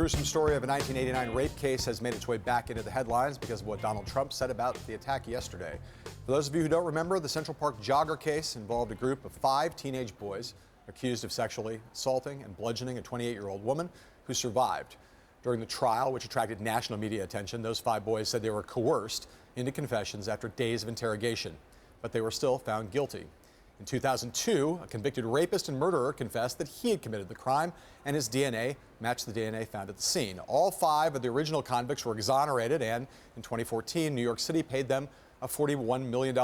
Gruesome story of a 1989 rape case has made its way back into the headlines because of what Donald Trump said about the attack yesterday. For those of you who don't remember, the Central Park jogger case involved a group of 5 teenage boys accused of sexually assaulting and bludgeoning a 28-year-old woman who survived. During the trial, which attracted national media attention, those 5 boys said they were coerced into confessions after days of interrogation, but they were still found guilty. In 2002, a convicted rapist and murderer confessed that he had committed the crime, and his DNA matched the DNA found at the scene. All 5 of the original convicts were exonerated, and in 2014, New York City paid them a $41 million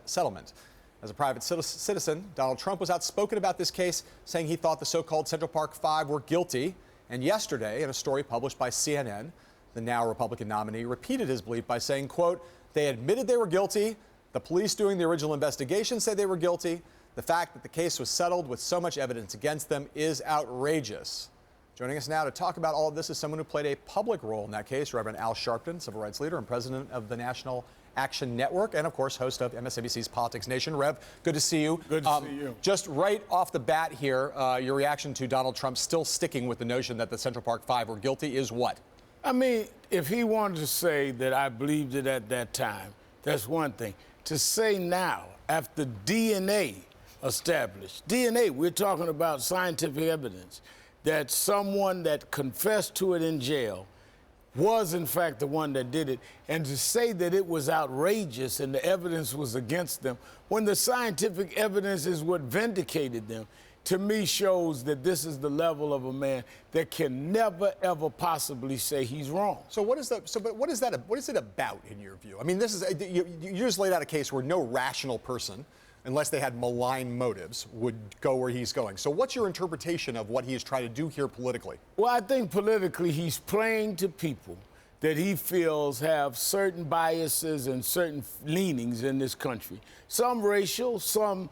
settlement. As a private citizen, Donald Trump was outspoken about this case, saying he thought the so-called Central Park 5 were guilty. And yesterday, in a story published by CNN, the now Republican nominee repeated his belief by saying, quote, "They admitted they were guilty. The police doing the original investigation say they were guilty. The fact that the case was settled with so much evidence against them is outrageous." Joining us now to talk about all of this is someone who played a public role in that case, Reverend Al Sharpton, civil rights leader and president of the National Action Network, and of course, host of MSNBC's Politics Nation. Rev, good to see you. Good to see you. Just right off the bat here, your reaction to Donald Trump still sticking with the notion that the Central Park 5 were guilty is what? I mean, if he wanted to say that I believed it at that time, that's one thing. To say now, after DNA established, DNA, we're talking about scientific evidence, that someone that confessed to it in jail was in fact the one that did it, and to say that it was outrageous and the evidence was against them, when the scientific evidence is what vindicated them, to me shows that this is the level of a man that can never, ever possibly say he's wrong. So what is it about in your view? I mean, this is you just laid out a case where no rational person, unless they had malign motives, would go where he's going. So what's your interpretation of what he is trying to do here politically? Well, I think politically he's playing to people that he feels have certain biases and certain leanings in this country. Some racial, some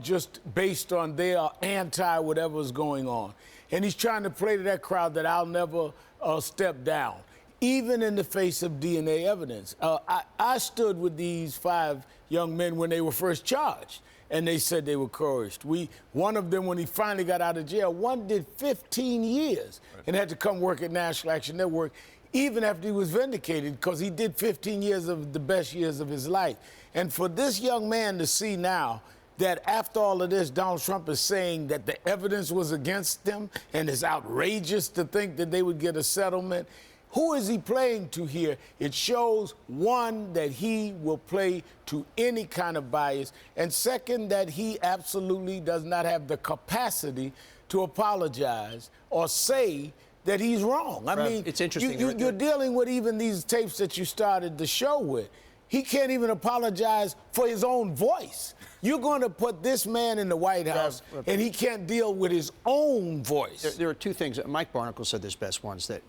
just based on their anti-whatever's going on. And he's trying to play to that crowd that I'll never step down, even in the face of DNA evidence. I stood with these 5 young men when they were first charged, and they said they were coerced. One of them, when he finally got out of jail, one did 15 years and had to come work at National Action Network, even after he was vindicated, because he did 15 years of the best years of his life. And for this young man to see now that after all of this, Donald Trump is saying that the evidence was against them and it's outrageous to think that they would get a settlement. Who is he playing to here? It shows, one, that he will play to any kind of bias, and second, that he absolutely does not have the capacity to apologize or say that he's wrong. I mean, it's interesting. You're dealing with even these tapes that you started the show with. He can't even apologize for his own voice. You're going to put this man in the White House, and he can't deal with his own voice. There are 2 things. Mike Barnacle said this best once, that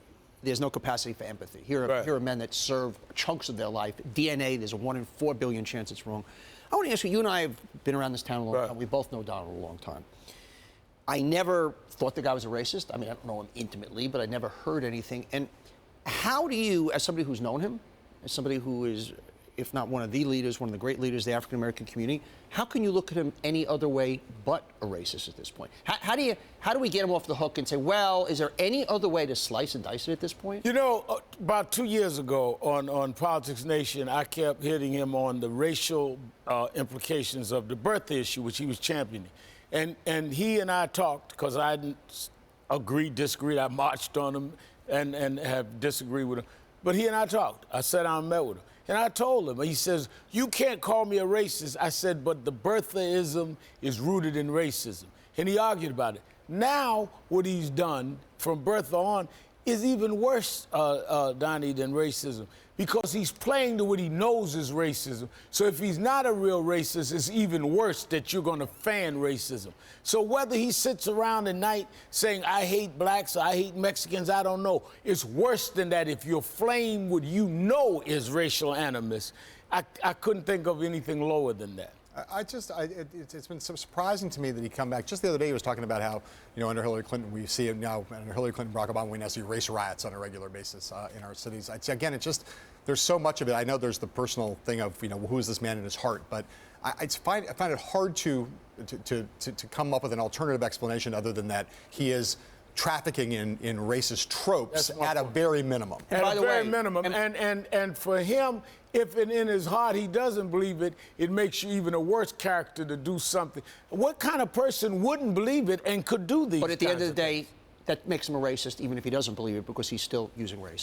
there's no capacity for empathy. Here are men that serve chunks of their life. DNA, there's a 1 in 4 billion chance it's wrong. I want to ask you, you and I have been around this town a long time. We both know Donald a long time. I never thought the guy was a racist. I mean, I don't know him intimately, but I never heard anything. And how do you, as somebody who's known him, as somebody who is, if not one of the leaders, one of the great leaders of the African-American community, how can you look at him any other way but a racist at this point? How do we get him off the hook and say, well, is there any other way to slice and dice it at this point? You know, about 2 years ago on Politics Nation, I kept hitting him on the racial implications of the birth issue, which he was championing. And he and I talked, because I didn't disagreed. I marched on him and have disagreed with him. But he and I talked. I sat down and met with him. And I told him, he says, you can't call me a racist. I said, but the birtherism is rooted in racism. And he argued about it. Now, what he's done from birth on is even worse, Donnie, than racism, because he's playing to what he knows is racism. So if he's not a real racist, it's even worse that you're going to fan racism. So whether he sits around at night saying, I hate blacks, or I hate Mexicans, I don't know. It's worse than that if you're flamed what you know is racial animus. I couldn't think of anything lower than that. It's been so surprising to me that he come back. Just the other day, he was talking about how, under Hillary Clinton, we see it now, under Hillary Clinton, Barack Obama, we now see race riots on a regular basis in our cities. Again, it's just, there's so much of it. I know there's the personal thing of, who is this man in his heart, but I find it hard to come up with an alternative explanation other than that he is trafficking in racist tropes at a point. very minimum. And At by a the very way, minimum. And for him, if in his heart he doesn't believe it, it makes you even a worse character to do something. What kind of person wouldn't believe it and could do these? But at the end of kinds the day, things? that makes him a racist, even if he doesn't believe it, because he's still using race.